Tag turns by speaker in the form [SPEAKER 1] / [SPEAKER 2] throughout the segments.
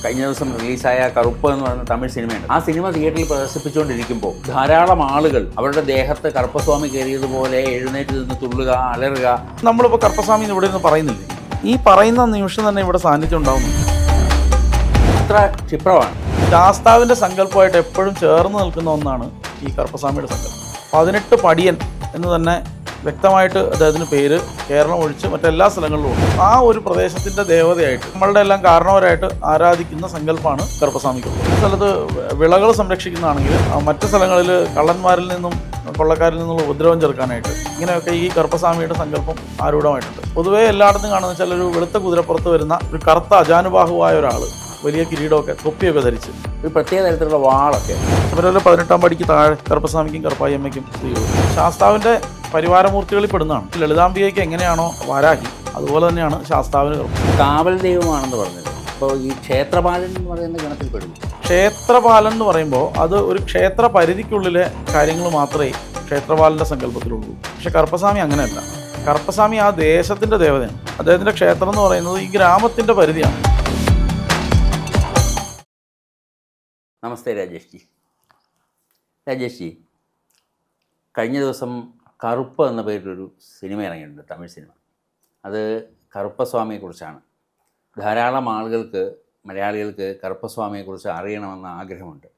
[SPEAKER 1] കഴിഞ്ഞ ദിവസം റിലീസായ കറുപ്പ് എന്ന് പറയുന്ന തമിഴ് സിനിമയുണ്ട്. ആ സിനിമ തിയേറ്ററിൽ പ്രദർശിപ്പിച്ചുകൊണ്ടിരിക്കുമ്പോൾ ധാരാളം ആളുകൾ അവരുടെ ദേഹത്ത് കറുപ്പസ്വാമി കയറിയതുപോലെ എഴുന്നേറ്റ് നിന്ന് തുള്ളുക, അലറുക.
[SPEAKER 2] നമ്മളിപ്പോൾ കറുപ്പസ്വാമി ഇവിടെ നിന്ന് പറയുന്നില്ലേ, ഈ പറയുന്ന നിമിഷം തന്നെ ഇവിടെ സാന്നിധ്യം ഉണ്ടാവുന്നു.
[SPEAKER 1] അത്ര ക്ഷിപ്രമാണ്.
[SPEAKER 2] ശാസ്താവിൻ്റെ സങ്കല്പമായിട്ട് എപ്പോഴും ചേർന്ന് നിൽക്കുന്ന ഒന്നാണ് ഈ കറുപ്പസ്വാമിയുടെ സങ്കല്പം. 18 പടിയൻ എന്ന് തന്നെ വ്യക്തമായിട്ട് അദ്ദേഹത്തിന് പേര് കേരളം ഒഴിച്ച് മറ്റെല്ലാ സ്ഥലങ്ങളിലും ഉണ്ട്. ആ ഒരു പ്രദേശത്തിൻ്റെ ദേവതയായിട്ട് നമ്മളുടെ എല്ലാം കാരണവരായിട്ട് ആരാധിക്കുന്ന സങ്കല്പമാണ് കറുപ്പസ്വാമിക്കുള്ളത്. ഒരു സ്ഥലത്ത് വിളകൾ സംരക്ഷിക്കുന്നതാണെങ്കിൽ മറ്റു സ്ഥലങ്ങളിൽ കള്ളന്മാരിൽ നിന്നും കൊള്ളക്കാരിൽ നിന്നുള്ള ഉപദ്രവം ചെറുക്കാനായിട്ട് ഇങ്ങനെയൊക്കെ ഈ കറുപ്പസ്വാമിയുടെ സങ്കല്പം ആരൂഢമായിട്ടുണ്ട്. പൊതുവേ എല്ലായിടത്തും കാണുന്ന വെച്ചാൽ ഒരു വെളുത്ത കുതിരപ്പുറത്ത് വരുന്ന ഒരു കറുത്ത അജാനുബാഹുവായ ഒരാൾ, വലിയ കിരീടമൊക്കെ തൊപ്പിയൊക്കെ ധരിച്ച്
[SPEAKER 1] ഒരു പ്രത്യേക തരത്തിലുള്ള വാളൊക്കെ.
[SPEAKER 2] അതുപോലെ 18-ാം പടിക്ക് താഴെ കറുപ്പസ്വാമിക്കും കറുപ്പായമ്മയ്ക്കും സ്ത്രീകളും ശാസ്താവിൻ്റെ പരിവാരമൂർത്തികളിൽ പെടുന്നതാണ്. ലളിതാംബികയ്ക്ക് എങ്ങനെയാണോ വാരാഹി, അതുപോലെ തന്നെയാണ് ശാസ്താവിന്
[SPEAKER 1] കാവൽ ദൈവമാണെന്ന് പറഞ്ഞത്. അപ്പോൾ ഈ ക്ഷേത്രപാലൻ എന്ന് പറയുന്ന ഗണത്തിൽ പെടുന്നു.
[SPEAKER 2] ക്ഷേത്രപാലൻ എന്ന് പറയുമ്പോൾ അത് ഒരു ക്ഷേത്ര പരിധിക്കുള്ളിലെ കാര്യങ്ങൾ മാത്രമേ ക്ഷേത്രപാലൻ്റെ സങ്കല്പത്തിലുള്ളൂ. പക്ഷെ കറുപ്പസ്വാമി അങ്ങനെയല്ല. കറുപ്പസ്വാമി ആ ദേശത്തിൻ്റെ ദേവതയാണ്. അദ്ദേഹത്തിൻ്റെ ക്ഷേത്രം എന്ന് പറയുന്നത് ഈ ഗ്രാമത്തിൻ്റെ പരിധിയാണ്.
[SPEAKER 1] നമസ്തേ രാജേഷ് ജി. രാജേഷ് ജി, കഴിഞ്ഞ ദിവസം കറുപ്പ് എന്ന പേരിലൊരു സിനിമ ഇറങ്ങിയിട്ടുണ്ട്, തമിഴ് സിനിമ. അത് കറുപ്പസ്വാമിയെക്കുറിച്ചാണ്. ധാരാളം ആളുകൾക്ക്, മലയാളികൾക്ക് കറുപ്പസ്വാമിയെക്കുറിച്ച് അറിയണമെന്ന ആഗ്രഹമുണ്ട്.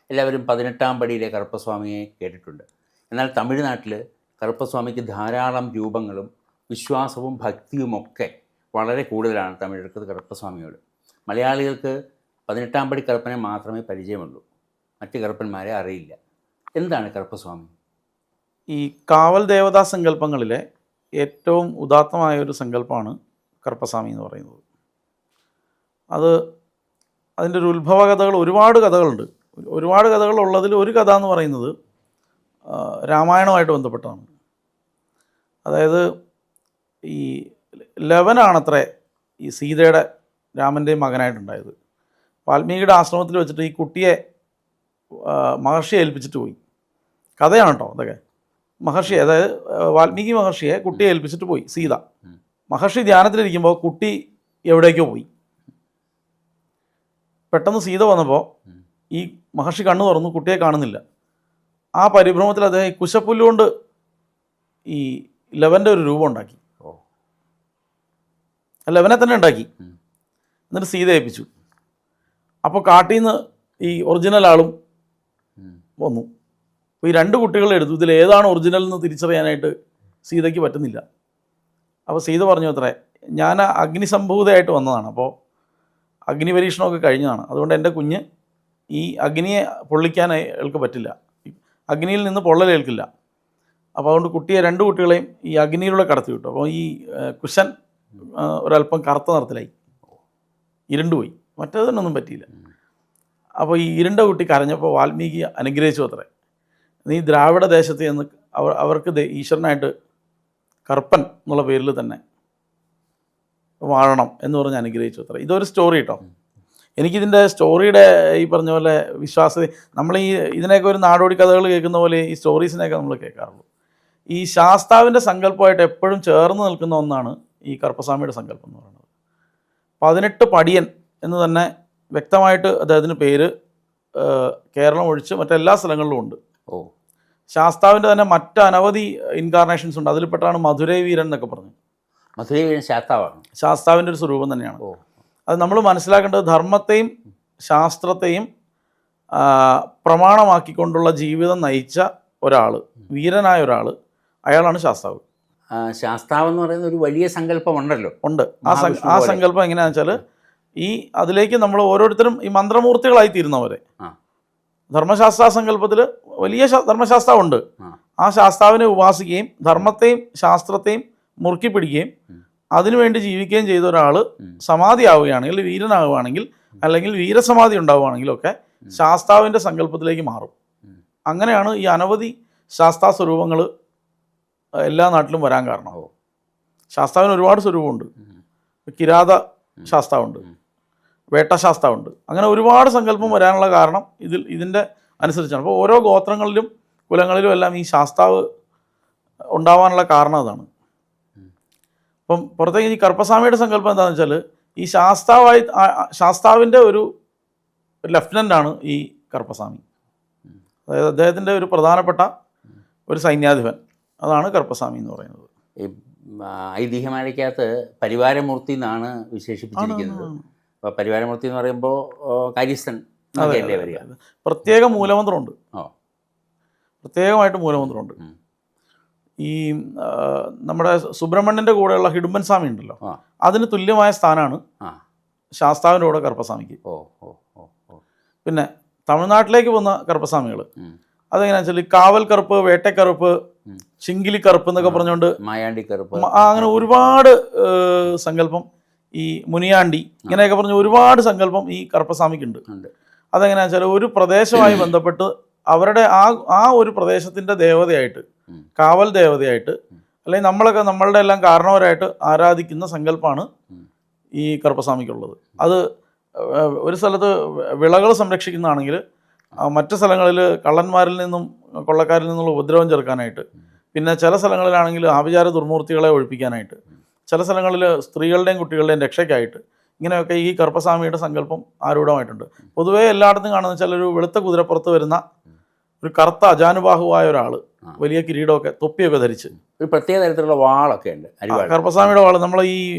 [SPEAKER 1] എല്ലാവരും 18-ാം പടിയിലെ കറുപ്പസ്വാമിയെ കേട്ടിട്ടുണ്ട്. എന്നാൽ തമിഴ്നാട്ടിൽ കറുപ്പസ്വാമിക്ക് ധാരാളം രൂപങ്ങളും വിശ്വാസവും ഭക്തിയുമൊക്കെ വളരെ കൂടുതലാണ് തമിഴർക്ക് കറുപ്പസ്വാമിയോട്. മലയാളികൾക്ക് 18-ാം പടി കറുപ്പനെ മാത്രമേ പരിചയമുള്ളൂ, മറ്റ് കറുപ്പന്മാരെ അറിയില്ല. എന്താണ് കറുപ്പസ്വാമി?
[SPEAKER 2] ഈ കാവൽ ദേവതാ സങ്കല്പങ്ങളിലെ ഏറ്റവും ഉദാത്തമായ ഒരു സങ്കല്പമാണ് കറുപ്പസ്വാമി എന്ന് പറയുന്നത്. അതിൻ്റെ ഒരു ഉത്ഭവ കഥകൾ, ഒരുപാട് കഥകളുണ്ട്. ഒരുപാട് കഥകളുള്ളതിൽ ഒരു കഥ എന്ന് പറയുന്നത് രാമായണവുമായിട്ട് ബന്ധപ്പെട്ടതാണ്. അതായത് ഈ ലവനാണത്രേ ഈ സീതയുടെ, രാമൻ്റെയും മകനായിട്ടുണ്ടായത്. വാൽമീകിയുടെ ആശ്രമത്തിൽ വെച്ചിട്ട് ഈ കുട്ടിയെ മഹർഷിയെ ഏൽപ്പിച്ചിട്ട് പോയി. കഥയാണ് കേട്ടോ അതൊക്കെ. മഹർഷിയെ, അതായത് വാൽമീകി മഹർഷിയെ കുട്ടിയെ ഏൽപ്പിച്ചിട്ട് പോയി സീത. മഹർഷി ധ്യാനത്തിലിരിക്കുമ്പോൾ കുട്ടി എവിടേക്കോ പോയി. പെട്ടെന്ന് സീത വന്നപ്പോൾ ഈ മഹർഷി കണ്ണു തുറന്നു, കുട്ടിയെ കാണുന്നില്ല. ആ പരിഭ്രമത്തിൽ അദ്ദേഹം ഈ കുശപ്പുല്ലുകൊണ്ട് ഈ ലവൻ്റെ ഒരു രൂപം ഉണ്ടാക്കി. ലവനെ തന്നെ ഉണ്ടാക്കി. എന്നിട്ട് സീത ഏൽപ്പിച്ചു. അപ്പോൾ കാട്ടിൽ നിന്ന് ഈ ഒറിജിനൽ ആളും വന്നു. അപ്പോൾ ഈ 2 കുട്ടികളെ എടുത്തു. ഇതിൽ ഏതാണ് ഒറിജിനൽ എന്ന് തിരിച്ചറിയാനായിട്ട് സീതയ്ക്ക് പറ്റുന്നില്ല. അപ്പോൾ സീത പറഞ്ഞു അത്രേ, ഞാൻ അഗ്നിസംഭൂതയായിട്ട് വന്നതാണ്, അപ്പോൾ അഗ്നി പരീക്ഷണമൊക്കെ കഴിഞ്ഞതാണ്, അതുകൊണ്ട് എൻ്റെ കുഞ്ഞ് ഈ അഗ്നിയെ പൊള്ളിക്കാൻ അയാൾക്ക് പറ്റില്ല, അഗ്നിയിൽ നിന്ന് പൊള്ളലേൽക്കില്ല. അപ്പോൾ അതുകൊണ്ട് കുട്ടിയെ 2 കുട്ടികളെയും ഈ അഗ്നിയിലൂടെ കടത്തി വിട്ടു. അപ്പോൾ ഈ കുശൻ ഒരല്പം കറുത്ത നിറത്തിലായി, ഇരുണ്ടുപോയി, മറ്റേതിനൊന്നും പറ്റിയില്ല. അപ്പോൾ ഈ ഇരുണ്ട കുട്ടി കരഞ്ഞപ്പോൾ വാൽമീകി അനുഗ്രഹിച്ചു അത്രേ, നീ ദ്രാവിഡ ദേശത്ത് എന്ന് അവർക്ക് ഈശ്വരനായിട്ട് കറുപ്പൻ എന്നുള്ള പേരിൽ തന്നെ വാഴണം എന്ന് പറഞ്ഞ് അനുഗ്രഹിച്ചു അത്രേ. ഇതൊരു സ്റ്റോറി കേട്ടോ. എനിക്കിതിൻ്റെ സ്റ്റോറിയുടെ ഈ പറഞ്ഞ പോലെ നമ്മൾ ഇതിനെയൊക്കെ ഒരു നാടോടി കഥകൾ കേൾക്കുന്ന പോലെ ഈ സ്റ്റോറീസിനെയൊക്കെ നമ്മൾ കേൾക്കാറുള്ളൂ. ഈ ശാസ്താവിൻ്റെ സങ്കല്പമായിട്ട് എപ്പോഴും ചേർന്ന് നിൽക്കുന്ന ഒന്നാണ് ഈ കറുപ്പസ്വാമിയുടെ സങ്കല്പം എന്ന് പറയുന്നത്. 18 പടിയൻ എന്ന് തന്നെ വ്യക്തമായിട്ട് അദ്ദേഹത്തിന് പേര് കേരളം ഒഴിച്ച് മറ്റെല്ലാ സ്ഥലങ്ങളിലും ഉണ്ട്. ശാസ്താവിൻ്റെ തന്നെ മറ്റ് അനവധി ഇൻകാർണേഷൻസ് ഉണ്ട്. അതിൽപ്പെട്ടാണ് മധുരൈ വീരൻ എന്നൊക്കെ പറഞ്ഞു.
[SPEAKER 1] മധുരൈ വീരൻ ശാസ്താവാണ്,
[SPEAKER 2] ശാസ്താവിൻ്റെ ഒരു സ്വരൂപം തന്നെയാണ്. അത് നമ്മൾ മനസ്സിലാക്കേണ്ടത് ധർമ്മത്തെയും ശാസ്ത്രത്തെയും പ്രമാണമാക്കിക്കൊണ്ടുള്ള ജീവിതം നയിച്ച ഒരാൾ, വീരനായ ഒരാൾ, അയാളാണ് ശാസ്താവ്.
[SPEAKER 1] ശാസ്താവ് എന്ന് പറയുന്ന ഒരു വലിയ സങ്കല്പമുണ്ടല്ലോ.
[SPEAKER 2] ഉണ്ട്. ആ സങ്കല്പം എങ്ങനെയാണെന്ന് വെച്ചാൽ അതിലേക്ക് നമ്മൾ ഓരോരുത്തരും ഈ മന്ത്രമൂർത്തികളായി തീരുന്നവരെ. ധർമ്മശാസ്ത്ര സങ്കല്പത്തിൽ വലിയ ധർമ്മശാസ്താവുണ്ട്. ആ ശാസ്താവിനെ ഉപാസിക്കുകയും ധർമ്മത്തെയും ശാസ്ത്രത്തെയും മുറുക്കി പിടിക്കുകയും അതിനുവേണ്ടി ജീവിക്കുകയും ചെയ്ത ഒരാൾ സമാധിയാവുകയാണെങ്കിൽ, വീരനാവുകയാണെങ്കിൽ, അല്ലെങ്കിൽ വീരസമാധി ഉണ്ടാവുകയാണെങ്കിലൊക്കെ ശാസ്താവിൻ്റെ സങ്കല്പത്തിലേക്ക് മാറും. അങ്ങനെയാണ് ഈ അനവധി ശാസ്താ സ്വരൂപങ്ങൾ എല്ലാ നാട്ടിലും വരാൻ കാരണം. ശാസ്താവിന് ഒരുപാട് സ്വരൂപമുണ്ട്. കിരാത ശാസ്താവുണ്ട്, വേട്ടശാസ്താവുണ്ട്, അങ്ങനെ ഒരുപാട് സങ്കല്പം വരാനുള്ള കാരണം ഇതിൻ്റെ അനുസരിച്ചാണ്. അപ്പോൾ ഓരോ ഗോത്രങ്ങളിലും കുലങ്ങളിലും എല്ലാം ഈ ശാസ്താവ് ഉണ്ടാവാനുള്ള കാരണം അതാണ്. അപ്പം പുറത്തേക്ക് ഈ കറുപ്പസ്വാമിയുടെ സങ്കല്പം എന്താണെന്ന് വെച്ചാൽ ഈ ശാസ്താവിൻ്റെ ഒരു ഒരു ലഫ്റ്റനൻ്റാണ് ഈ കറുപ്പസ്വാമി. അതായത് അദ്ദേഹത്തിൻ്റെ ഒരു പ്രധാനപ്പെട്ട ഒരു സൈന്യാധിപൻ, അതാണ് കറുപ്പസ്വാമി എന്ന് പറയുന്നത്.
[SPEAKER 1] ഈ ഐതിഹ്യമാലയ്ക്കകത്ത് പരിവാരമൂർത്തി എന്നാണ് വിശേഷിപ്പിച്ചിരിക്കുന്നത്. അപ്പോൾ പരിവാരമൂർത്തി എന്ന് പറയുമ്പോൾ കാര്യസ്ഥൻ എന്നൊക്കെയല്ലേ വരിക.
[SPEAKER 2] പ്രത്യേക മൂലമന്ത്രമുണ്ട്, പ്രത്യേകമായിട്ട് മൂലമന്ത്രമുണ്ട്. ഈ നമ്മുടെ സുബ്രഹ്മണ്യൻ്റെ കൂടെയുള്ള ഹിഡുമ്പൻ സ്വാമി ഉണ്ടല്ലോ, അതിന് തുല്യമായ സ്ഥാനമാണ് ശാസ്താവിൻ്റെ കൂടെ കറുപ്പസ്വാമിക്ക്. പിന്നെ തമിഴ്നാട്ടിലേക്ക് പോകുന്ന കറുപ്പസ്വാമികൾ അതെങ്ങനെയാണെന്ന് വെച്ചാൽ കാവൽ കറുപ്പ്, വേട്ടക്കറുപ്പ്, ചിങ്കിലി കറുപ്പ് എന്നൊക്കെ പറഞ്ഞുകൊണ്ട്
[SPEAKER 1] മായാണ്ടി കറുപ്പ്,
[SPEAKER 2] അങ്ങനെ ഒരുപാട് സങ്കല്പം, ഈ മുനിയാണ്ടി ഇങ്ങനെയൊക്കെ പറഞ്ഞ ഒരുപാട് സങ്കല്പം ഈ കറുപ്പസ്വാമിക്കുണ്ട്. അതെങ്ങനെയാണെന്ന് വെച്ചാൽ ഒരു പ്രദേശവുമായി ബന്ധപ്പെട്ട് അവരുടെ ആ ഒരു പ്രദേശത്തിൻ്റെ ദേവതയായിട്ട്, കാവൽ ദേവതയായിട്ട്, അല്ലെങ്കിൽ നമ്മളൊക്കെ നമ്മളുടെ എല്ലാം കാരണവരായിട്ട് ആരാധിക്കുന്ന സങ്കല്പമാണ് ഈ കറുപ്പസ്വാമിക്കുള്ളത്. അത് ഒരു സ്ഥലത്ത് വിളകൾ സംരക്ഷിക്കുന്നതാണെങ്കിൽ മറ്റു സ്ഥലങ്ങളിൽ കള്ളന്മാരിൽ നിന്നും കൊള്ളക്കാരിൽ നിന്നുള്ള ഉപദ്രവം ചെറുക്കാനായിട്ട്, പിന്നെ ചില സ്ഥലങ്ങളിലാണെങ്കിൽ ആഭിചാര ദുർമൂർത്തികളെ ഒഴിപ്പിക്കാനായിട്ട്, ചില സ്ഥലങ്ങളിൽ സ്ത്രീകളുടെയും കുട്ടികളുടെയും രക്ഷയ്ക്കായിട്ട്, ഇങ്ങനെയൊക്കെ ഈ കറുപ്പസ്വാമിയുടെ സങ്കല്പം ആരൂഢമായിട്ടുണ്ട്. പൊതുവേ എല്ലായിടത്തും കാണുന്ന വെച്ചാൽ ഒരു വെളുത്ത കുതിരപ്പുറത്ത് വരുന്ന ഒരു കറുത്ത അജാനുബാഹുവായ ഒരാൾ, വലിയ കിരീടമൊക്കെ തൊപ്പിയൊക്കെ ധരിച്ച്, ഒരു
[SPEAKER 1] പ്രത്യേക തരത്തിലുള്ള വാളൊക്കെ ഉണ്ട്
[SPEAKER 2] കറുപ്പസ്വാമിയുടെ വാൾ. നമ്മൾ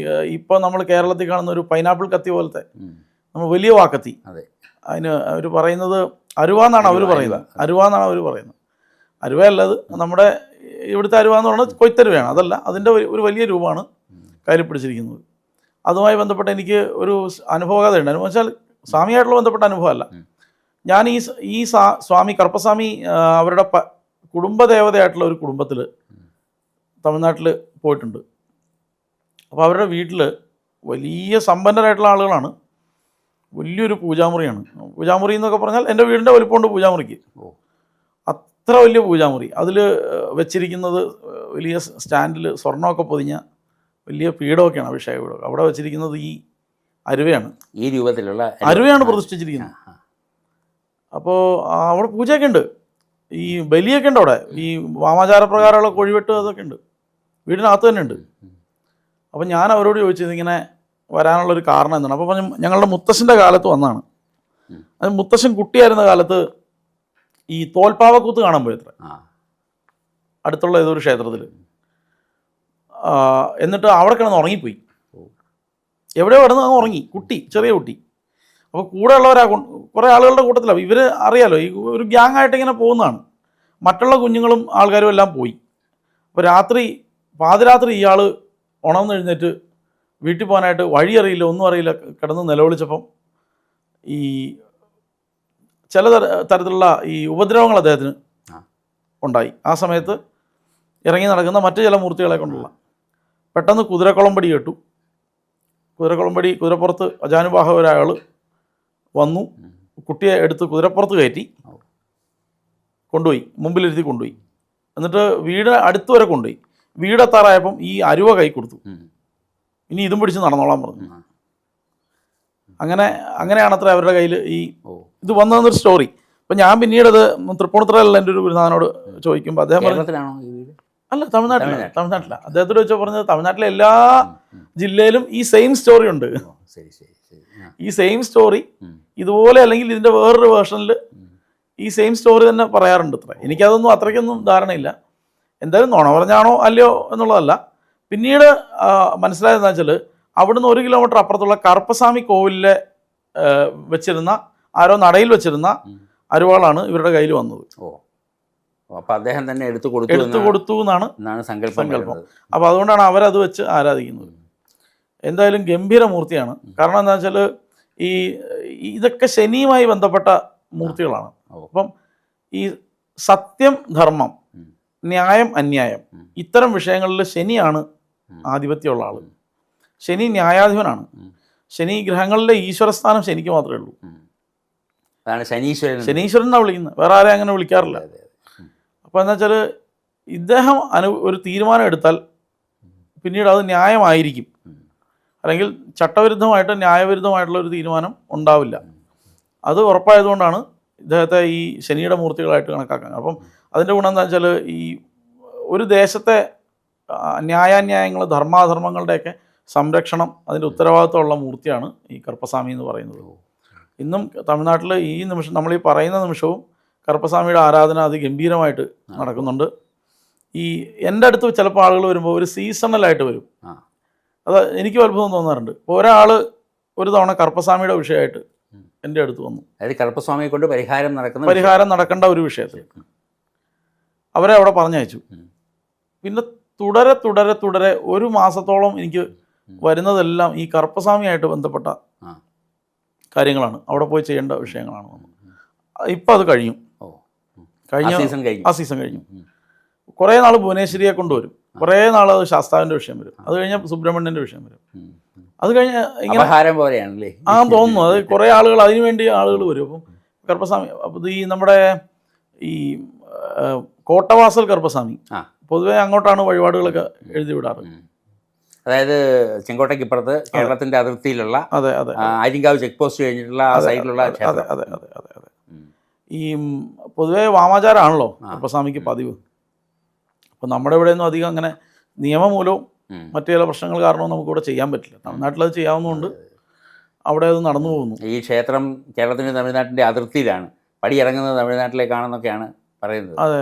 [SPEAKER 2] ഇപ്പോൾ നമ്മൾ കേരളത്തിൽ കാണുന്ന ഒരു പൈനാപ്പിൾ കത്തി പോലത്തെ നമ്മൾ വലിയ വാക്കത്തി, അതിന് അവർ പറയുന്നത് അരുവാന്നാണ് അവർ പറയുന്നത്. അരുവയല്ലത് നമ്മുടെ ഇവിടുത്തെ അരുവാന്ന് പറയുന്നത് കൊയ്ത്തരുവയാണ്, അതല്ല, അതിൻ്റെ ഒരു വലിയ രൂപമാണ് കയ്യിൽ പിടിച്ചിരിക്കുന്നത്. അതുമായി ബന്ധപ്പെട്ട് എനിക്ക് ഒരു അനുഭവകഥയുണ്ട്. അനുഭവം വെച്ചാൽ സ്വാമിയായിട്ടുള്ള ബന്ധപ്പെട്ട അനുഭവമല്ല. ഞാൻ ഈ സ്വാമി കറുപ്പസ്വാമി അവരുടെ കുടുംബദേവതയായിട്ടുള്ള ഒരു കുടുംബത്തിൽ തമിഴ്നാട്ടിൽ പോയിട്ടുണ്ട്. അപ്പോൾ അവരുടെ വീട്ടിൽ വലിയ സമ്പന്നരായിട്ടുള്ള ആളുകളാണ്. വലിയൊരു പൂജാമുറിയാണ്. പൂജാമുറി എന്നൊക്കെ പറഞ്ഞാൽ എൻ്റെ വീടിൻ്റെ വലിപ്പമുണ്ട് പൂജാമുറിക്ക്, അത്ര വലിയ പൂജാമുറി. അതിൽ വെച്ചിരിക്കുന്നത് വലിയ സ്റ്റാൻഡിൽ സ്വർണ്ണമൊക്കെ പൊതിഞ്ഞ വലിയ പീഠമൊക്കെയാണ്, അഭിഷേക പീഠമൊക്കെ. അവിടെ വെച്ചിരിക്കുന്നത് ഈ അരുവയാണ്,
[SPEAKER 1] ഈ രൂപത്തിലുള്ള
[SPEAKER 2] അരുവയാണ് പ്രതിഷ്ഠിച്ചിരിക്കുന്നത്. അപ്പോൾ അവിടെ പൂജയൊക്കെ ഉണ്ട്, ഈ ബലിയൊക്കെ ഉണ്ട് അവിടെ, ഈ വാമാചാരപ്രകാരമുള്ള കോഴിവെട്ട് അതൊക്കെ ഉണ്ട്, വീടിനകത്ത് തന്നെ ഉണ്ട്. അപ്പം ഞാൻ അവരോട് ചോദിച്ചത് ഇങ്ങനെ വരാനുള്ളൊരു കാരണം എന്താണ്. അപ്പോൾ പറഞ്ഞു ഞങ്ങളുടെ മുത്തശ്ശൻ്റെ കാലത്ത് വന്നതാണ്. അത് മുത്തശ്ശൻ കുട്ടിയായിരുന്ന കാലത്ത് ഈ തോൽപ്പാവക്കൂത്ത് കാണാൻ പോയത്ര അടുത്തുള്ള ഏതൊരു ക്ഷേത്രത്തിൽ. എന്നിട്ട് അവിടെ കിടന്ന് ഉറങ്ങിപ്പോയി, എവിടെയോ കിടന്ന് അങ്ങ് ഉറങ്ങി, കുട്ടി, ചെറിയ കുട്ടി. അപ്പോൾ കൂടെ ഉള്ളവരാ, കുറേ ആളുകളുടെ കൂട്ടത്തിലാണ്. ഇവർ അറിയാലോ, ഈ ഒരു ഗ്യാങ് ആയിട്ട് ഇങ്ങനെ പോകുന്നതാണ്. മറ്റുള്ള കുഞ്ഞുങ്ങളും ആൾക്കാരും എല്ലാം പോയി. അപ്പോൾ പാതിരാത്രി ഇയാൾ ഉണർന്നെഴുന്നേറ്റ് വീട്ടിൽ പോകാനായിട്ട് വഴി അറിയില്ല, ഒന്നും അറിയില്ല, കിടന്ന് നിലവിളിച്ചപ്പം ഈ ചില തരത്തിലുള്ള ഈ ഉപദ്രവങ്ങൾ അദ്ദേഹത്തിന് ഉണ്ടായി. ആ സമയത്ത് ഇറങ്ങി നടക്കുന്ന മറ്റു ചില മൂർത്തികളെ കൊണ്ടുള്ള പെട്ടെന്ന് കുതിരക്കുളമ്പടി കേട്ടു. കുതിരപ്പുറത്ത് അജാനുബാഹുവരാൾ വന്നു, കുട്ടിയെ എടുത്ത് കുതിരപ്പുറത്ത് കയറ്റി കൊണ്ടുപോയി, മുമ്പിലിരുത്തി കൊണ്ടുപോയി. എന്നിട്ട് വീട് അടുത്ത് വരെ കൊണ്ടുപോയി. വീടെത്താറായപ്പം ഈ അരുവ കൈ കൊടുത്തു, ഇനി ഇതും പിടിച്ച് നടന്നോളാൻ പറഞ്ഞു. അങ്ങനെയാണത്ര അവരുടെ കയ്യിൽ ഇത് വന്നതെന്നൊരു സ്റ്റോറി. അപ്പം ഞാൻ പിന്നീടത് തൃപ്പൂണിത്തുറയിലുള്ള എൻ്റെ ഒരു ഗുരുനാഥനോട് ചോദിക്കുമ്പോൾ അദ്ദേഹം അല്ല, തമിഴ്നാട്ടിലാണ്. അദ്ദേഹത്തോട് ചോദിച്ചാൽ പറഞ്ഞത് തമിഴ്നാട്ടിലെ എല്ലാ ജില്ലയിലും ഈ സെയിം സ്റ്റോറി ഉണ്ട്. ഈ സെയിം സ്റ്റോറി ഇതുപോലെ, അല്ലെങ്കിൽ ഇതിൻ്റെ വേറൊരു വേർഷനിൽ ഈ സെയിം സ്റ്റോറി തന്നെ പറയാറുണ്ട്. എനിക്കതൊന്നും അത്രയ്ക്കൊന്നും ധാരണയില്ല. എന്തായാലും നുണ പറഞ്ഞാണോ അല്ലയോ എന്നുള്ളതല്ല. പിന്നീട് മനസ്സിലായതെന്ന് വെച്ചാൽ അവിടുന്ന് 1 കിലോമീറ്റർ അപ്പുറത്തുള്ള കറുപ്പസ്വാമി കോവിലിലെ വെച്ചിരുന്ന ആരോ നടയിൽ വെച്ചിരുന്ന അരുവാളാണ് ഇവരുടെ കയ്യിൽ വന്നത്.
[SPEAKER 1] അപ്പോൾ അദ്ദേഹം തന്നെ എടുത്തു
[SPEAKER 2] കൊടുത്തു എന്നാണ് സങ്കല്പം. അപ്പോൾ അതുകൊണ്ടാണ് അവരത് വെച്ച് ആരാധിക്കുന്നത്. എന്തായാലും ഗംഭീര മൂർത്തിയാണ്. കാരണം എന്താ വെച്ചാൽ ഇതൊക്കെ ശനിയുമായി ബന്ധപ്പെട്ട മൂർത്തികളാണ്. അപ്പം ഈ സത്യം, ധർമ്മം, ന്യായം, അന്യായം, ഇത്തരം വിഷയങ്ങളിൽ ശനിയാണ് ആധിപത്യമുള്ള ആൾ. ശനി ന്യായാധിപനാണ്. ശനി ഗ്രഹങ്ങളിലെ ഈശ്വരസ്ഥാനം ശനിക്ക് മാത്രമേ ഉള്ളൂ. ശനീശ്വരൻ എന്നാണ് വിളിക്കുന്നത്, വേറെ ആരെയും അങ്ങനെ വിളിക്കാറില്ല. അപ്പോൾ എന്താ വെച്ചാൽ ഇദ്ദേഹം ഒരു തീരുമാനം എടുത്താൽ പിന്നീട് അത് ന്യായമായിരിക്കും, അല്ലെങ്കിൽ ചട്ടവിരുദ്ധമായിട്ട് ന്യായവിരുദ്ധമായിട്ടുള്ള ഒരു തീരുമാനം ഉണ്ടാവില്ല. അത് ഉറപ്പായതുകൊണ്ടാണ് ഇദ്ദേഹത്തെ ഈ ശനിയുടെ മൂർത്തികളായിട്ട് കണക്കാക്കാൻ. അപ്പം അതിൻ്റെ ഗുണം എന്താ വെച്ചാൽ ഈ ഒരു ദേശത്തെ ന്യായാന്യായങ്ങൾ, ധർമാധർമ്മങ്ങളുടെയൊക്കെ സംരക്ഷണം, അതിൻ്റെ ഉത്തരവാദിത്തമുള്ള മൂർത്തിയാണ് ഈ കറുപ്പസ്വാമി എന്ന് പറയുന്നത്. ഇന്നും തമിഴ്നാട്ടിൽ ഈ നിമിഷം നമ്മൾ ഈ പറയുന്ന നിമിഷവും കറുപ്പസ്വാമിയുടെ ആരാധന അതിഗംഭീരമായിട്ട് നടക്കുന്നുണ്ട്. ഈ എൻ്റെ അടുത്ത് ചിലപ്പോൾ ആളുകൾ വരുമ്പോൾ ഒരു സീസണലായിട്ട് വരും. അത് എനിക്കും അത്ഭുതം തോന്നാറുണ്ട്. ഇപ്പോൾ ഒരാൾ ഒരു തവണ കറുപ്പസ്വാമിയുടെ വിഷയമായിട്ട് എൻ്റെ അടുത്ത് വന്നു.
[SPEAKER 1] അതായത് കറുപ്പസ്വാമിയെ കൊണ്ട് പരിഹാരം
[SPEAKER 2] നടക്കേണ്ട ഒരു വിഷയത്തിൽ അവരെ അവിടെ പറഞ്ഞയച്ചു. പിന്നെ തുടരെ ഒരു മാസത്തോളം എനിക്ക് വരുന്നതെല്ലാം ഈ കറുപ്പസ്വാമിയായിട്ട് ബന്ധപ്പെട്ട കാര്യങ്ങളാണ്. അവിടെ പോയി ചെയ്യേണ്ട വിഷയങ്ങളാണ്. ഇപ്പം അത് കഴിഞ്ഞു. ആ സീസൺ കഴിഞ്ഞു. കുറേ നാൾ ഭുവനേശ്വരിയെ കൊണ്ടുവരും, കുറേ നാൾ അത് ശാസ്താവിൻ്റെ വിഷയം വരും, അത് കഴിഞ്ഞാൽ സുബ്രഹ്മണ്യൻ്റെ വിഷയം വരും. അത് കഴിഞ്ഞ് ഇങ്ങനെ തോന്നുന്നു. അത് കുറേ ആളുകൾ അതിനുവേണ്ടി ആളുകൾ വരും. അപ്പം കറുപ്പസ്വാമി, അപ്പം ഈ നമ്മുടെ ഈ കോട്ടവാസൽ കറുപ്പസ്വാമി പൊതുവെ അങ്ങോട്ടാണ് വഴിപാടുകളൊക്കെ എഴുതി വിടാറ്.
[SPEAKER 1] അതായത് ചെങ്കോട്ടയ്ക്ക് ഇപ്പുറത്ത് കേരളത്തിന്റെ അതിർത്തിയിലുള്ള ആര്യങ്കാവ് ചെക്ക് പോസ്റ്റ് കഴിഞ്ഞിട്ടുള്ള ആ സൈഡിലുള്ള.
[SPEAKER 2] അതെ. ഈ പൊതുവെ വാമാചാരമാണല്ലോ കറുപ്പസ്വാമിക്ക് പതിവ്. അപ്പം നമ്മുടെ ഇവിടെയൊന്നും അധികം അങ്ങനെ നിയമമൂലവും മറ്റു ചില പ്രശ്നങ്ങൾ കാരണവും നമുക്കിവിടെ ചെയ്യാൻ പറ്റില്ല. തമിഴ്നാട്ടിൽ അത് ചെയ്യാവുന്നതുകൊണ്ട് അവിടെ അത് നടന്നു പോകുന്നു.
[SPEAKER 1] ഈ ക്ഷേത്രം കേരളത്തിൻ്റെ തമിഴ്നാട്ടിൻ്റെ അതിർത്തിയിലാണ്, പടി ഇറങ്ങുന്നത് തമിഴ്നാട്ടിലേക്കാണെന്നൊക്കെയാണ് പറയുന്നത്.
[SPEAKER 2] അതെ.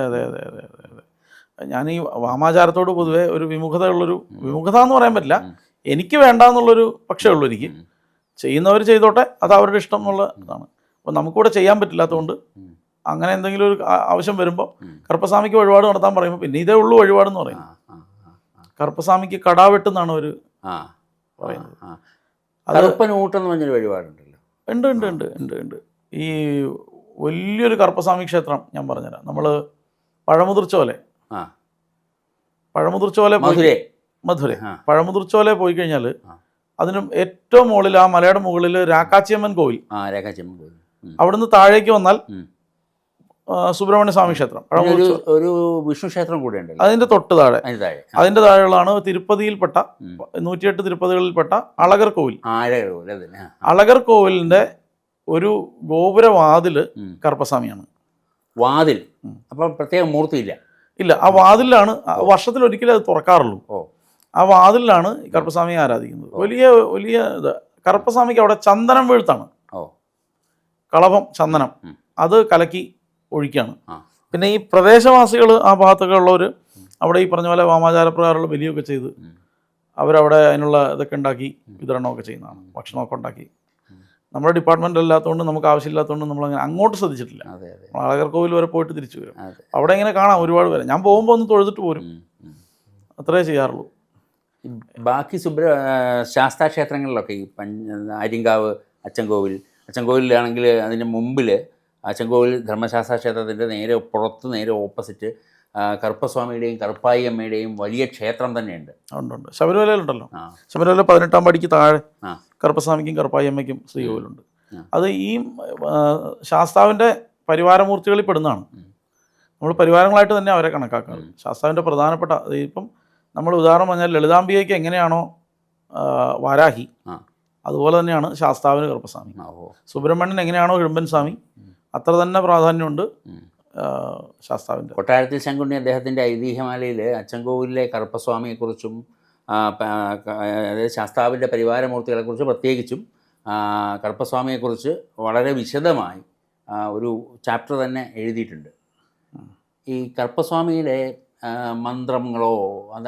[SPEAKER 2] ഞാൻ ഈ വാമാചാരത്തോട് പൊതുവെ ഒരു വിമുഖത എന്ന് പറയാൻ പറ്റില്ല, എനിക്ക് വേണ്ട എന്നുള്ളൊരു പക്ഷേ ഉള്ളൂ. എനിക്ക് ചെയ്യുന്നവർ ചെയ്തോട്ടെ, അത് അവരുടെ ഇഷ്ടം എന്നുള്ള ഇതാണ്. അപ്പോൾ നമുക്കിവിടെ ചെയ്യാൻ പറ്റില്ലാത്തതുകൊണ്ട് അങ്ങനെ എന്തെങ്കിലും ഒരു ആവശ്യം വരുമ്പോൾ കറുപ്പസ്വാമിക്ക് വഴിപാട് നടത്താൻ പറയുമ്പോൾ പിന്നെ ഇതേ ഉള്ളൂ വഴിപാടെന്ന് പറയും. കറുപ്പസ്വാമിക്ക് കടാവെട്ടെന്നാണ് അവർ പറയുന്നത്.
[SPEAKER 1] കറുപ്പനൂട്ടെന്ന് പറഞ്ഞൊരു വഴിപാടുണ്ടല്ലോ.
[SPEAKER 2] ഉണ്ട്. ഈ വലിയൊരു കറുപ്പസ്വാമി ക്ഷേത്രം ഞാൻ പറഞ്ഞുതരാം. നമ്മൾ പഴമുതിർച്ചോല മധുര പഴമുതിർച്ചോല പോയി കഴിഞ്ഞാൽ അതിനും ഏറ്റവും മുകളിൽ ആ മലയുടെ മുകളിൽ രാക്കാച്ചിയമ്മൻ കോവിൽ. അവിടുന്ന് താഴേക്ക് വന്നാൽ സുബ്രഹ്മണ്യ സ്വാമി ക്ഷേത്രം,
[SPEAKER 1] ഒരു വിഷ്ണു ക്ഷേത്രം കൂടെ ഉണ്ട്.
[SPEAKER 2] അതിന്റെ തൊട്ട് താഴെ, അതിന്റെ താഴെയുള്ളതാണ് തിരുപ്പതിയിൽപ്പെട്ട 108 തിരുപ്പതികളിൽപ്പെട്ട അളകർ കോവിൽ. അളകർ കോവിലിന്റെ ഒരു ഗോപുരവാതില് കറുപ്പസ്വാമിയാണ്.
[SPEAKER 1] വാതിൽ അപ്പം പ്രത്യേക മൂർത്തിയില്ല.
[SPEAKER 2] ആ വാതിലാണ് വർഷത്തിൽ ഒരിക്കലും അത് തുറക്കാറുള്ളൂ. ആ വാതിലാണ് കറുപ്പസ്വാമിയെ ആരാധിക്കുന്നത്. വലിയ ഇത്. കറുപ്പസ്വാമിക്ക് അവിടെ ചന്ദനം വീഴ്ത്താണ്, കളഭം ചന്ദനം, അത് കലക്കി ഒഴിക്കുകയാണ്. പിന്നെ ഈ പ്രദേശവാസികൾ ആ ഭാഗത്തൊക്കെ ഉള്ളവർ അവിടെ ഈ പറഞ്ഞ പോലെ വാമാചാരപ്രകാരമുള്ള ബലിയൊക്കെ ചെയ്ത് അവരവിടെ അതിനുള്ള ഇതൊക്കെ ഉണ്ടാക്കി വിതരണമൊക്കെ ചെയ്യുന്നതാണ്, ഭക്ഷണമൊക്കെ ഉണ്ടാക്കി. നമ്മുടെ ഡിപ്പാർട്ട്മെൻ്റ് അല്ലാത്തതുകൊണ്ട് നമുക്ക് ആവശ്യമില്ലാത്തതുകൊണ്ട് നമ്മളങ്ങനെ അങ്ങോട്ട് ശ്രദ്ധിച്ചിട്ടില്ല. അളകർകോവിൽ വരെ പോയിട്ട് തിരിച്ചു വരും. അവിടെ ഇങ്ങനെ കാണാം ഒരുപാട് പേരെ. ഞാൻ പോകുമ്പോൾ ഒന്ന് തൊഴുതിട്ട് പോരും, അത്രേ ചെയ്യാറുള്ളൂ.
[SPEAKER 1] ബാക്കി ശാസ്താ ക്ഷേത്രങ്ങളിലൊക്കെ ഈ ആര്യങ്കാവ് അച്ചൻകോവിലാണെങ്കിൽ അതിന് മുമ്പിൽ അച്ചൻകോവിൽ ധർമ്മശാസ്ത്ര ക്ഷേത്രത്തിൻ്റെ നേരെ പുറത്ത് നേരെ ഓപ്പോസിറ്റ് കറുപ്പസ്വാമിയുടെയും കറുപ്പായി അമ്മയുടെയും വലിയ ക്ഷേത്രം തന്നെയുണ്ട്.
[SPEAKER 2] ഉണ്ട്. ശബരിമലയിലുണ്ടല്ലോ. ശബരിമല 18-ാം പടിക്ക് താഴെ കറുപ്പസ്വാമിക്കും കറുപ്പായി അമ്മയ്ക്കും ശ്രീകോവിലുണ്ട്. അത് ഈ ശാസ്താവിൻ്റെ പരിവാരമൂർത്തികളിൽ പെടുന്നതാണ്. നമ്മൾ പരിവാരങ്ങളായിട്ട് തന്നെ അവരെ കണക്കാക്കാറ്. ശാസ്താവിൻ്റെ പ്രധാനപ്പെട്ട ഇപ്പം നമ്മൾ ഉദാഹരണം പറഞ്ഞാൽ ലളിതാംബികയ്ക്ക് എങ്ങനെയാണോ വാരാഹി, അതുപോലെ തന്നെയാണ് ശാസ്താവിന് കറുപ്പസ്വാമി. സുബ്രഹ്മണ്യൻ എങ്ങനെയാണോ ഹിഡംബൻ സ്വാമി, അത്ര തന്നെ പ്രാധാന്യമുണ്ട് ശാസ്താവിൻ്റെ.
[SPEAKER 1] കൊട്ടാരത്തിൽ ശങ്കുണ്ണി അദ്ദേഹത്തിൻ്റെ ഐതിഹ്യമാലയിൽ അച്ചൻകോവിലിലെ കറുപ്പസ്വാമിയെക്കുറിച്ചും അതായത് ശാസ്താവിൻ്റെ പരിവാരമൂർത്തികളെക്കുറിച്ച് പ്രത്യേകിച്ചും കറുപ്പസ്വാമിയെക്കുറിച്ച് വളരെ വിശദമായി ഒരു ചാപ്റ്റർ തന്നെ എഴുതിയിട്ടുണ്ട്. ഈ കറുപ്പസ്വാമിയിലെ മന്ത്രങ്ങളോ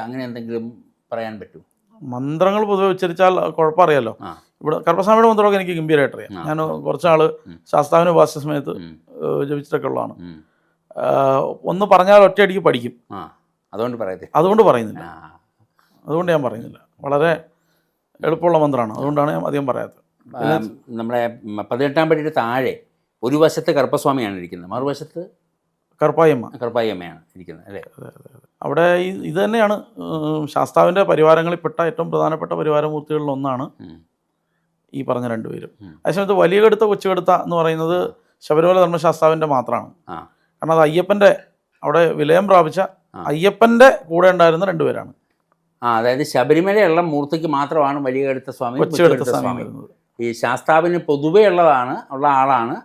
[SPEAKER 1] അങ്ങനെ എന്തെങ്കിലും പറയാൻ പറ്റും?
[SPEAKER 2] മന്ത്രങ്ങൾ പൊതുവെ ഉച്ചരിച്ചാൽ കുഴപ്പമറിയാലോ. ഇവിടെ കറുപ്പസ്വാമിയുടെ മന്ത്രമൊക്കെ എനിക്ക് ഗംഭീരമായിട്ട് അറിയാം. ഞാൻ കുറച്ചാൾ ശാസ്താവിന് ഉപാസ്യ സമയത്ത് ജപിച്ചിട്ടൊക്കെ ഉള്ളതാണ്. ഒന്ന് പറഞ്ഞാൽ ഒറ്റയടിക്ക് പഠിക്കും. അതുകൊണ്ട് പറയുന്നില്ല. അതുകൊണ്ട് ഞാൻ പറയുന്നില്ല. വളരെ എളുപ്പമുള്ള മന്ത്രമാണ്, അതുകൊണ്ടാണ് ഞാൻ അധികം പറയാത്തത്.
[SPEAKER 1] നമ്മുടെ 18-ാം പടിയുടെ താഴെ ഒരു വശത്ത് കറുപ്പസ്വാമിയാണ് ഇരിക്കുന്നത്, മറുവശത്ത്
[SPEAKER 2] കറുപ്പായി
[SPEAKER 1] അമ്മയാണ് ഇരിക്കുന്നത് അല്ലേ?
[SPEAKER 2] അവിടെ ഇത് തന്നെയാണ് ശാസ്താവിൻ്റെ പരിവാരങ്ങളിൽപ്പെട്ട ഏറ്റവും പ്രധാനപ്പെട്ട പരിവാരമൂർത്തികളിലൊന്നാണ് ഈ പറഞ്ഞ രണ്ടുപേരും. അതേസമയത്ത് വലിയ കടുത്ത കൊച്ചുകടുത്ത എന്ന് പറയുന്നത് ശബരിമല ധർമ്മശാസ്താവിൻ്റെ മാത്രമാണ്. കാരണം അത് അയ്യപ്പൻ്റെ അവിടെ വിലയം പ്രാപിച്ച അയ്യപ്പൻ്റെ കൂടെ ഉണ്ടായിരുന്ന രണ്ടുപേരാണ്.
[SPEAKER 1] അതായത് ശബരിമലയുള്ള മൂർത്തിക്ക് മാത്രമാണ് വലിയ കടുത്ത സ്വാമി, കൊച്ചുകടുത്ത സ്വാമി വരുന്നത്. ഈ ശാസ്താവിന് പൊതുവേ ഉള്ള ആളാണ്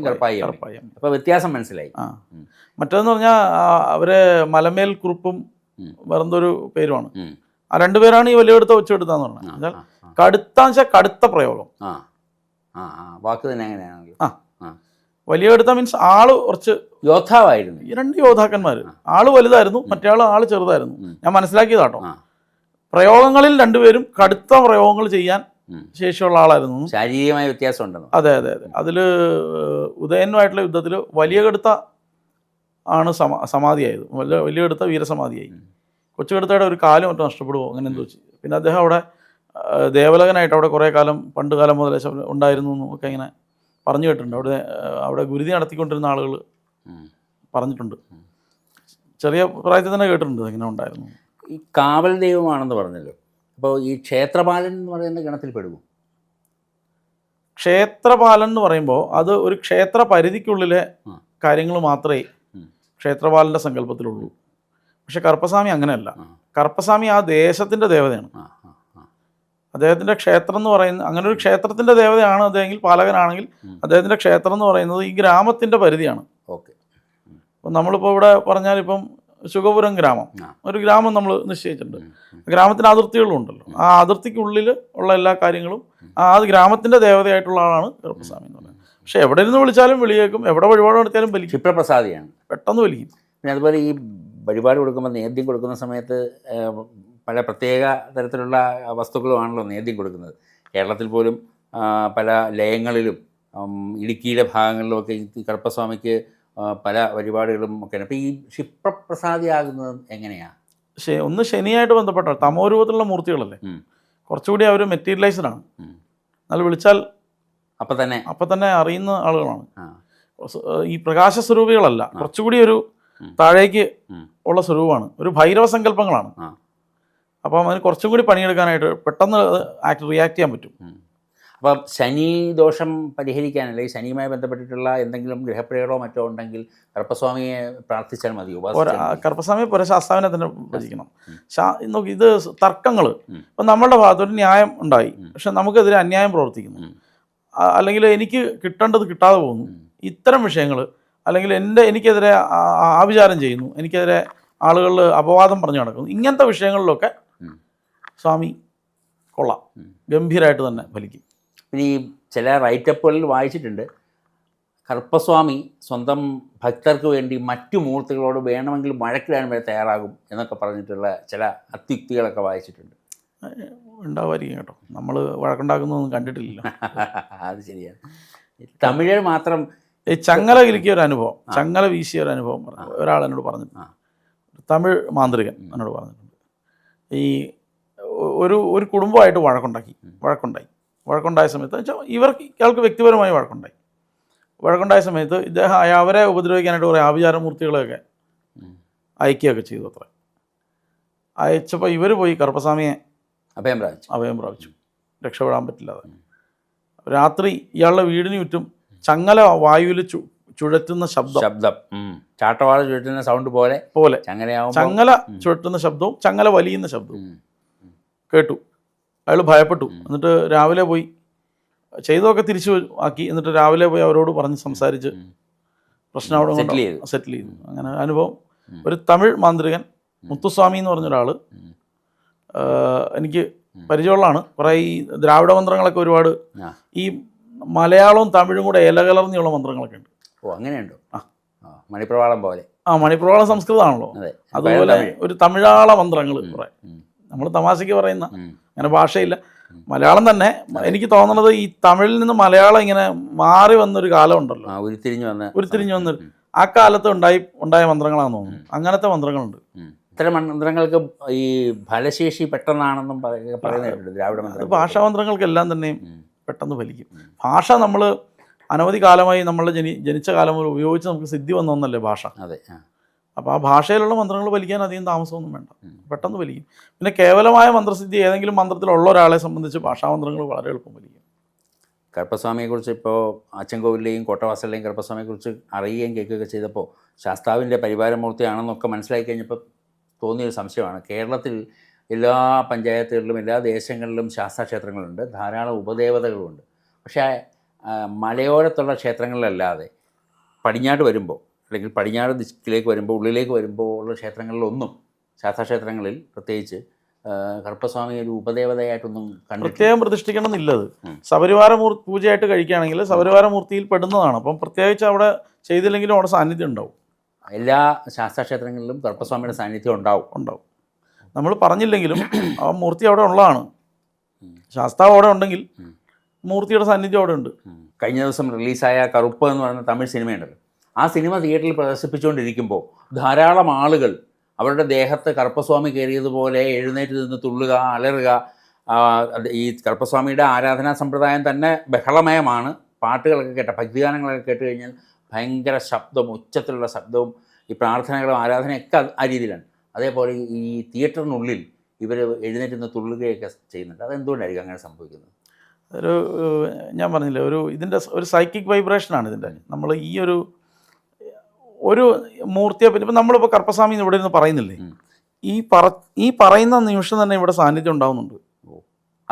[SPEAKER 1] കറുപ്പായി. അപ്പോൾ വ്യത്യാസം മനസ്സിലായി.
[SPEAKER 2] മറ്റേതെന്ന് പറഞ്ഞാൽ അവരെ മലമേൽ കുറുപ്പും വേറെന്തൊരു പേരുമാണ്. ആ രണ്ടുപേരാണ് ഈ വലിയ കടുത്ത കൊച്ചുകടുത്താന്ന് പറഞ്ഞത്. എന്നാൽ കടുത്താന്ന് വെച്ചാൽ കടുത്ത പ്രയോഗം.
[SPEAKER 1] വാക്ക് തന്നെ അങ്ങനെയാണെങ്കിൽ
[SPEAKER 2] വലിയ കടുത്ത മീൻസ് ആള് കുറച്ച്
[SPEAKER 1] യോദ്ധാവായിരുന്നു.
[SPEAKER 2] ഈ രണ്ട് യോദ്ധാക്കന്മാർ, ആള് വലുതായിരുന്നു, മറ്റേ ആള് ചെറുതായിരുന്നു. ഞാൻ മനസ്സിലാക്കിയതാട്ടോ. പ്രയോഗങ്ങളിൽ രണ്ടുപേരും കടുത്ത പ്രയോഗങ്ങൾ ചെയ്യാൻ ശേഷിയുള്ള ആളായിരുന്നു.
[SPEAKER 1] ശാരീരികമായ വ്യത്യാസം ഉണ്ടെന്ന്.
[SPEAKER 2] അതെ. അതിൽ ഉദയനുമായിട്ടുള്ള യുദ്ധത്തിൽ വലിയ കടുത്ത ആണ് സമാധിയായത്. വലിയ കടുത്ത വീരസമാധിയായി. കൊച്ചുകടുത്തയുടെ ഒരു കാലും മറ്റും നഷ്ടപ്പെടുമോ അങ്ങനെ എന്തോ വെച്ച്. പിന്നെ അദ്ദേഹം അവിടെ ദേവലകനായിട്ട് അവിടെ കുറേ കാലം പണ്ട് കാലം മുതലേ ഉണ്ടായിരുന്നു എന്നൊക്കെ ഇങ്ങനെ പറഞ്ഞു കേട്ടിട്ടുണ്ട്. അവിടെ ഗുരുതി നടത്തിക്കൊണ്ടിരുന്ന ആളുകൾ പറഞ്ഞിട്ടുണ്ട്. ചെറിയ പ്രായത്തിൽ തന്നെ കേട്ടിട്ടുണ്ട് ഇങ്ങനെ ഉണ്ടായിരുന്നു.
[SPEAKER 1] ഈ കാവൽ ദൈവമാണെന്ന് പറഞ്ഞല്ലോ. അപ്പോൾ ഈ ക്ഷേത്രപാലൻ എന്ന് പറയുന്ന ഗണത്തിൽ പെടുമോ?
[SPEAKER 2] ക്ഷേത്രപാലൻ എന്ന് പറയുമ്പോൾ അത് ഒരു ക്ഷേത്ര പരിധിക്കുള്ളിലെ കാര്യങ്ങൾ മാത്രമേ ക്ഷേത്രപാലൻ്റെ സങ്കല്പത്തിലുള്ളൂ. പക്ഷെ കറുപ്പസ്വാമി അങ്ങനെയല്ല. കറുപ്പസ്വാമി ആ ദേശത്തിൻ്റെ ദേവതയാണ്. അദ്ദേഹത്തിൻ്റെ ക്ഷേത്രം എന്ന് പറയുന്നത്, അങ്ങനെ ഒരു ക്ഷേത്രത്തിൻ്റെ ദേവതയാണ് അദ്ദേഹമെങ്കിൽ, പാലകനാണെങ്കിൽ അദ്ദേഹത്തിൻ്റെ ക്ഷേത്രം എന്ന് പറയുന്നത് ഈ ഗ്രാമത്തിൻ്റെ പരിധിയാണ്.
[SPEAKER 1] ഓക്കെ.
[SPEAKER 2] അപ്പം നമ്മളിപ്പോൾ ഇവിടെ പറഞ്ഞാൽ ഇപ്പം ശുഗപുരം ഗ്രാമം, ഒരു ഗ്രാമം നമ്മൾ നിശ്ചയിച്ചിട്ടുണ്ട്. ഗ്രാമത്തിന് അതിർത്തികളും ഉണ്ടല്ലോ. ആ അതിർത്തിക്കുള്ളിൽ ഉള്ള എല്ലാ കാര്യങ്ങളും ആ ഗ്രാമത്തിൻ്റെ ദേവതയായിട്ടുള്ള ആളാണ് കറുപ്പസ്വാമി എന്ന് പറയുന്നത്. പക്ഷെ എവിടെ നിന്ന് വിളിച്ചാലും വിളിയേക്കും, എവിടെ വഴിപാട് നടത്തിയാലും വലിക്കും.
[SPEAKER 1] ക്ഷിപ്രപ്രസാദിയാണ്,
[SPEAKER 2] പെട്ടെന്ന് വലിക്കും.
[SPEAKER 1] പിന്നെ അതുപോലെ ഈ വഴിപാട് കൊടുക്കുമ്പോൾ നേദ്യം കൊടുക്കുന്ന സമയത്ത് പല പ്രത്യേക തരത്തിലുള്ള വസ്തുക്കളുമാണല്ലോ നേദ്യം കൊടുക്കുന്നത്. കേരളത്തിൽ പോലും പല ലയങ്ങളിലും ഇടുക്കിയിലെ ഭാഗങ്ങളിലുമൊക്കെ ഈ കറുപ്പസ്വാമിക്ക് പല വഴിപാടുകളും ഒക്കെയാണ്. അപ്പോൾ ഈ ക്ഷിപ്രപ്രസാദിയാകുന്നത് എങ്ങനെയാണ്?
[SPEAKER 2] ഒന്ന് ശനിയായിട്ട് ബന്ധപ്പെട്ട തമോ രൂപത്തിലുള്ള മൂർത്തികളല്ലേ, കുറച്ചുകൂടി അവർ മെറ്റീരിയലൈസ്ഡ് ആണ്. എന്നാൽ വിളിച്ചാൽ അപ്പം തന്നെ അറിയുന്ന ആളുകളാണ്. ഈ പ്രകാശ സ്വരൂപികളല്ല, കുറച്ചുകൂടി ഒരു താഴേക്ക് ഉള്ള സ്വരൂപമാണ്. ഒരു ഭൈരവ സങ്കല്പങ്ങളാണ്. അപ്പം അതിന് കുറച്ചും കൂടി പണിയെടുക്കാനായിട്ട് പെട്ടെന്ന് റിയാക്ട് ചെയ്യാൻ പറ്റും.
[SPEAKER 1] അപ്പം ശനി ദോഷം പരിഹരിക്കാൻ, അല്ലെങ്കിൽ ശനിയുമായി ബന്ധപ്പെട്ടിട്ടുള്ള എന്തെങ്കിലും ഗ്രഹപ്രയോഗമോ മറ്റോ ഉണ്ടെങ്കിൽ കറുപ്പസ്വാമിയെ പ്രാർത്ഥിച്ചാൽ മതിയോ?
[SPEAKER 2] കറുപ്പസ്വാമിയെ പുരശാസ്താവിനെ തന്നെ ഭജിക്കണം. നോക്കി, ഇത് തർക്കങ്ങൾ ഇപ്പം നമ്മളുടെ ഭാഗത്തൊരു ന്യായം ഉണ്ടായി, പക്ഷെ നമുക്കെതിരെ അന്യായം പ്രവർത്തിക്കുന്നു, അല്ലെങ്കിൽ എനിക്ക് കിട്ടേണ്ടത് കിട്ടാതെ പോകുന്നു, ഇത്തരം വിഷയങ്ങൾ, അല്ലെങ്കിൽ എനിക്കെതിരെ ആഭിചാരം ചെയ്യുന്നു, എനിക്കെതിരെ ആളുകൾ അപവാദം പറഞ്ഞു നടക്കുന്നു, ഇങ്ങനത്തെ വിഷയങ്ങളിലൊക്കെ സ്വാമി കൊള്ളാം, ഗംഭീരമായിട്ട് തന്നെ ഫലിക്കും.
[SPEAKER 1] പിന്നെ ഈ ചില റൈറ്റപ്പുകളിൽ വായിച്ചിട്ടുണ്ട്, കറുപ്പസ്വാമി സ്വന്തം ഭക്തർക്ക് വേണ്ടി മറ്റു മൂർത്തികളോട് വേണമെങ്കിൽ വഴക്കിടാൻ വരെ തയ്യാറാകും എന്നൊക്കെ പറഞ്ഞിട്ടുള്ള ചില അത്യുക്തികളൊക്കെ വായിച്ചിട്ടുണ്ട്.
[SPEAKER 2] ഉണ്ടാവുമായിരിക്കും കേട്ടോ, നമ്മൾ വഴക്കുണ്ടാക്കുന്നൊന്നും കണ്ടിട്ടില്ല.
[SPEAKER 1] അത് ശരിയാണ്. തമിഴർ മാത്രം
[SPEAKER 2] ഈ ചങ്ങല കിലുക്കിയ ഒരു അനുഭവം, ചങ്ങല വീശിയ ഒരു അനുഭവം ഒരാൾ എന്നോട് പറഞ്ഞിട്ടുണ്ട്. തമിഴ് മാന്ത്രികൻ എന്നോട് പറഞ്ഞിട്ടുണ്ട്. ഈ ഒരു കുടുംബമായിട്ട് വഴക്കുണ്ടായ സമയത്ത് വെച്ചാൽ ഇയാൾക്ക് വ്യക്തിപരമായി വഴക്കുണ്ടായ സമയത്ത് ഇദ്ദേഹം അവരെ ഉപദ്രവിക്കാനായിട്ട് കുറേ ആഭിചാരമൂർത്തികളെയൊക്കെ അയക്കുകയൊക്കെ ചെയ്തു. അത്ര അയച്ചപ്പോൾ ഇവർ പോയി കറുപ്പസ്വാമിയെ അഭയം പ്രാപിച്ചു, രക്ഷപ്പെടാൻ പറ്റില്ലാതെ. രാത്രി ഇയാളുടെ വീടിന് ചുറ്റും ചങ്ങല വായുവിൽ ചുഴറ്റുന്ന ശബ്ദം,
[SPEAKER 1] ചാട്ടവാള ചുഴറ്റുന്ന സൗണ്ട് പോലെ
[SPEAKER 2] ചങ്ങല ചുഴറ്റുന്ന ശബ്ദവും ചങ്ങല വലിയുന്ന ശബ്ദവും കേട്ടു. അയാൾ ഭയപ്പെട്ടു. എന്നിട്ട് രാവിലെ പോയി ചെയ്തതൊക്കെ തിരിച്ചു ആക്കി. എന്നിട്ട് രാവിലെ പോയി അവരോട് പറഞ്ഞ് സംസാരിച്ച് പ്രശ്നം അവിടെ സെറ്റിൽ ചെയ്തു. അങ്ങനെ അനുഭവം. ഒരു തമിഴ് മാന്ത്രികൻ മുത്തുസ്വാമി എന്ന് പറഞ്ഞൊരാൾ എനിക്ക് പരിചയമുള്ളതാണ്. കുറേ ഈ ദ്രാവിഡ മന്ത്രങ്ങളൊക്കെ ഒരുപാട്, ഈ മലയാളവും തമിഴും കൂടെ ഇലകലർന്നുള്ള മന്ത്രങ്ങളൊക്കെ ഉണ്ട്.
[SPEAKER 1] ഓ, അങ്ങനെയുണ്ടോ? മണിപ്രവാളം പോലെ.
[SPEAKER 2] മണിപ്രവാളം സംസ്കൃതമാണല്ലോ. അതുപോലെ ഒരു തമിഴാള മന്ത്രങ്ങൾ കുറേ നമ്മൾ തമാശയ്ക്ക് പറയുന്ന, അങ്ങനെ ഭാഷയില്ല, മലയാളം തന്നെ. എനിക്ക് തോന്നുന്നത് ഈ തമിഴിൽ നിന്ന് മലയാളം ഇങ്ങനെ മാറി വന്നൊരു കാലം ഉണ്ടല്ലോ, ഉരുത്തിരിഞ്ഞു വന്ന ആ കാലത്ത് ഉണ്ടായ മന്ത്രങ്ങളാണെന്ന് തോന്നുന്നു. അങ്ങനത്തെ മന്ത്രങ്ങളുണ്ട്.
[SPEAKER 1] ഇത്തരം മന്ത്രങ്ങൾക്ക് ഈ ഫലശേഷി പെട്ടെന്നാണെന്നും പറയുന്നുണ്ട് ദ്രാവിഡ മന്ത്രങ്ങൾ.
[SPEAKER 2] ഭാഷാമന്ത്രങ്ങൾക്കെല്ലാം തന്നെയും പെട്ടെന്ന് ഫലിക്കും. ഭാഷ നമ്മൾ അനവധി കാലമായി നമ്മൾ ജനിച്ച കാലം മുതൽ ഉപയോഗിച്ച് നമുക്ക് സിദ്ധി വന്ന ഒന്നല്ലേ ഭാഷ.
[SPEAKER 1] അതെ.
[SPEAKER 2] അപ്പോൾ ആ ഭാഷയിലുള്ള മന്ത്രങ്ങൾ ഫലിക്കാൻ അധികം താമസമൊന്നും വേണ്ട, പെട്ടെന്ന് ഫലിക്കും. പിന്നെ കേവലമായ മന്ത്രസിദ്ധി ഏതെങ്കിലും മന്ത്രത്തിലുള്ള ഒരാളെ സംബന്ധിച്ച് ഭാഷാമന്ത്രങ്ങൾ വളരെ എളുപ്പം ഫലിക്കും.
[SPEAKER 1] കറുപ്പസ്വാമിയെക്കുറിച്ച് ഇപ്പോൾ അച്ചൻകോവിലെയും കോട്ടവാസലിലെയും കറുപ്പസ്വാമിയെക്കുറിച്ച് അറിയുകയും കേൾക്കുകയൊക്കെ ചെയ്തപ്പോൾ ശാസ്താവിൻ്റെ പരിവാരമൂർത്തിയാണെന്നൊക്കെ മനസ്സിലാക്കി കഴിഞ്ഞപ്പോൾ തോന്നിയൊരു സംശയമാണ്. കേരളത്തിൽ എല്ലാ പഞ്ചായത്തുകളിലും എല്ലാ ദേശങ്ങളിലും ശാസ്താക്ഷേത്രങ്ങളുണ്ട്, ധാരാളം ഉപദേവതകളുമുണ്ട്. പക്ഷേ മലയോരത്തുള്ള ക്ഷേത്രങ്ങളിലല്ലാതെ പടിഞ്ഞാട്ട് വരുമ്പോൾ, അല്ലെങ്കിൽ പടിഞ്ഞാറ് ദിക്കിലേക്ക് വരുമ്പോൾ, ഉള്ളിലേക്ക് വരുമ്പോൾ ഉള്ള ക്ഷേത്രങ്ങളിലൊന്നും, ശാസ്താക്ഷേത്രങ്ങളിൽ പ്രത്യേകിച്ച് കറുപ്പസ്വാമി ഒരു ഉപദേവതയായിട്ടൊന്നും കണ്ടിട്ടില്ല.
[SPEAKER 2] പ്രത്യേകം പ്രതിഷ്ഠിക്കണം എന്നില്ല. അത്
[SPEAKER 1] ഉം.
[SPEAKER 2] ശബരിവാര പൂജയായിട്ട് കഴിക്കുകയാണെങ്കിൽ ശബരിവാര മൂർത്തിയിൽ പെടുന്നതാണ്. അപ്പം പ്രത്യേകിച്ച് അവിടെ ചെയ്തില്ലെങ്കിലും അവിടെ സാന്നിധ്യം ഉണ്ടാവും.
[SPEAKER 1] എല്ലാ ശാസ്താക്ഷേത്രങ്ങളിലും കറുപ്പസ്വാമിയുടെ സാന്നിധ്യം ഉണ്ടാവും.
[SPEAKER 2] നമ്മൾ പറഞ്ഞില്ലെങ്കിലും ആ മൂർത്തി അവിടെ ഉള്ളതാണ്. ശാസ്താവ് അവിടെ ഉണ്ടെങ്കിൽ മൂർത്തിയുടെ സാന്നിധ്യം അവിടെ ഉണ്ട്.
[SPEAKER 1] കഴിഞ്ഞ ദിവസം റിലീസായ കറുപ്പ് എന്ന് പറയുന്ന തമിഴ് സിനിമയുണ്ടല്ലോ, ആ സിനിമ തിയേറ്ററിൽ പ്രദർശിപ്പിച്ചുകൊണ്ടിരിക്കുമ്പോൾ ധാരാളം ആളുകൾ അവരുടെ ദേഹത്ത് കറുപ്പസ്വാമി കയറിയതുപോലെ എഴുന്നേറ്റ് നിന്ന് തുള്ളുക, അലറുക. ഈ കറുപ്പസ്വാമിയുടെ ആരാധനാ സമ്പ്രദായം തന്നെ ബഹളമയമാണ്. പാട്ടുകളൊക്കെ കേട്ട, ഭക്തിഗാനങ്ങളൊക്കെ കേട്ട് കഴിഞ്ഞാൽ ഭയങ്കര ശബ്ദവും, ഉച്ചത്തിലുള്ള ശബ്ദവും, ഈ പ്രാർത്ഥനകളും ആരാധനയൊക്കെ ആ രീതിയിലാണ്. അതേപോലെ ഈ തിയേറ്ററിനുള്ളിൽ ഇവർ എഴുന്നേറ്റ് നിന്ന് തുള്ളുകയൊക്കെ ചെയ്യുന്നുണ്ട്. അതെന്തുകൊണ്ടായിരിക്കും അങ്ങനെ സംഭവിക്കുന്നത്?
[SPEAKER 2] ഒരു ഞാൻ പറഞ്ഞില്ലേ, ഇതിൻ്റെ ഒരു സൈക്കിക് വൈബ്രേഷനാണ് ഇതിൻ്റെ. നമ്മൾ ഒരു മൂർത്തിയെ പറ്റി ഇപ്പം നമ്മളിപ്പോൾ കറുപ്പസ്വാമി ഇവിടെ ഇരുന്ന് പറയുന്നില്ലേ, ഈ പറയുന്ന നിമിഷം തന്നെ ഇവിടെ സാന്നിധ്യം ഉണ്ടാവുന്നുണ്ട്.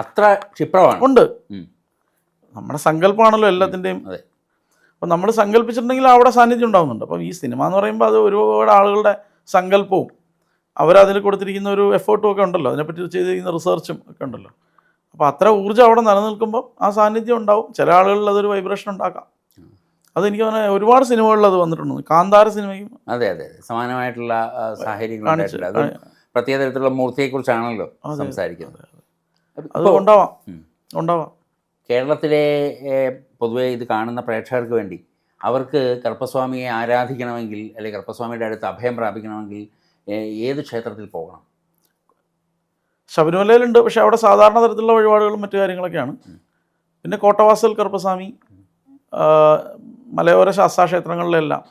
[SPEAKER 1] അത്ര ക്ഷിപ്രമാണ്.
[SPEAKER 2] ഉണ്ട്. നമ്മുടെ സങ്കല്പമാണല്ലോ എല്ലാത്തിൻ്റെയും.
[SPEAKER 1] അതെ.
[SPEAKER 2] അപ്പം നമ്മൾ സങ്കല്പിച്ചിട്ടുണ്ടെങ്കിൽ അവിടെ സാന്നിധ്യം ഉണ്ടാവുന്നുണ്ട്. അപ്പം ഈ സിനിമ എന്ന് പറയുമ്പോൾ അത് ഒരുപാട് ആളുകളുടെ സങ്കല്പവും അവരതിൽ കൊടുത്തിരിക്കുന്ന ഒരു എഫേർട്ടും ഒക്കെ ഉണ്ടല്ലോ, അതിനെപ്പറ്റി ചെയ്തിരിക്കുന്ന റിസർച്ചും ഒക്കെ ഉണ്ടല്ലോ. അപ്പോൾ അത്ര ഊർജ്ജം അവിടെ നിലനിൽക്കുമ്പോൾ ആ സാന്നിധ്യം ഉണ്ടാവും. ചില ആളുകളിൽ അതൊരു വൈബ്രേഷൻ ഉണ്ടാക്കാം. അതെനിക്ക് പറഞ്ഞാൽ ഒരുപാട് സിനിമകളിൽ അത് വന്നിട്ടുണ്ട്. കാന്താര സിനിമയും
[SPEAKER 1] അതെ സമാനമായിട്ടുള്ള സാഹചര്യങ്ങളുണ്ടായിട്ടുണ്ട്. അത് പ്രത്യേക തരത്തിലുള്ള മൂർത്തിയെക്കുറിച്ചാണല്ലോ സംസാരിക്കുന്നത്.
[SPEAKER 2] അത് ഉണ്ടാവാം.
[SPEAKER 1] കേരളത്തിലെ പൊതുവെ ഇത് കാണുന്ന പ്രേക്ഷകർക്ക് വേണ്ടി അവർക്ക് കറുപ്പസ്വാമിയെ ആരാധിക്കണമെങ്കിൽ, അല്ലെങ്കിൽ കറുപ്പസ്വാമിയുടെ അടുത്ത് അഭയം പ്രാപിക്കണമെങ്കിൽ ഏത് ക്ഷേത്രത്തിൽ പോകണം?
[SPEAKER 2] ശബരിമലയിലുണ്ട്, പക്ഷെ അവിടെ സാധാരണ തരത്തിലുള്ള വഴിപാടുകളും മറ്റു കാര്യങ്ങളൊക്കെയാണ്. പിന്നെ കോട്ടവാസൽ കറുപ്പസ്വാമി, മലയോര ശാസ്താക്ഷേത്രങ്ങളിലെല്ലാം,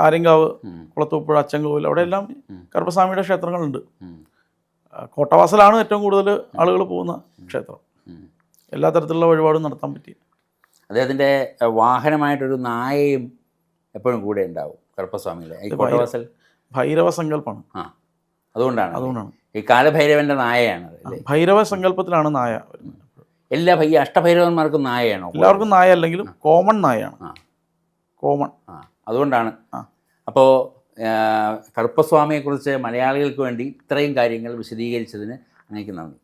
[SPEAKER 2] ആര്യങ്കാവ്, കുളത്തൂപ്പുഴ, അച്ചൻകോവിൽ, അവിടെയെല്ലാം കറുപ്പസ്വാമിയുടെ ക്ഷേത്രങ്ങളുണ്ട്. കോട്ടവാസലാണ് ഏറ്റവും കൂടുതൽ ആളുകൾ പോകുന്ന ക്ഷേത്രം. എല്ലാ തരത്തിലുള്ള വഴിപാടും നടത്താൻ പറ്റി.
[SPEAKER 1] അദ്ദേഹത്തിൻ്റെ വാഹനമായിട്ടൊരു നായയും എപ്പോഴും കൂടെ ഉണ്ടാവും കറുപ്പസ്വാമിയുടെ. കോട്ടവാസൽ
[SPEAKER 2] ഭൈരവ സങ്കല്പമാണ്.
[SPEAKER 1] അതുകൊണ്ടാണ് ഈ കാലഭൈരവൻ്റെ നായയാണ്.
[SPEAKER 2] ഭൈരവ സങ്കല്പത്തിലാണ് നായ വരുന്നത്.
[SPEAKER 1] എല്ലാ അഷ്ടഭൈരവന്മാർക്കും നായയാണോ?
[SPEAKER 2] എല്ലാവർക്കും നായ അല്ലെങ്കിലും കോമൺ നായയാണ്. കോമൺ.
[SPEAKER 1] അതുകൊണ്ടാണ്. അപ്പോൾ കറുപ്പസ്വാമിയെക്കുറിച്ച് മലയാളികൾക്ക് വേണ്ടി ഇത്രയും കാര്യങ്ങൾ വിശദീകരിച്ചതിന് അങ്ങേക്ക് നന്ദി.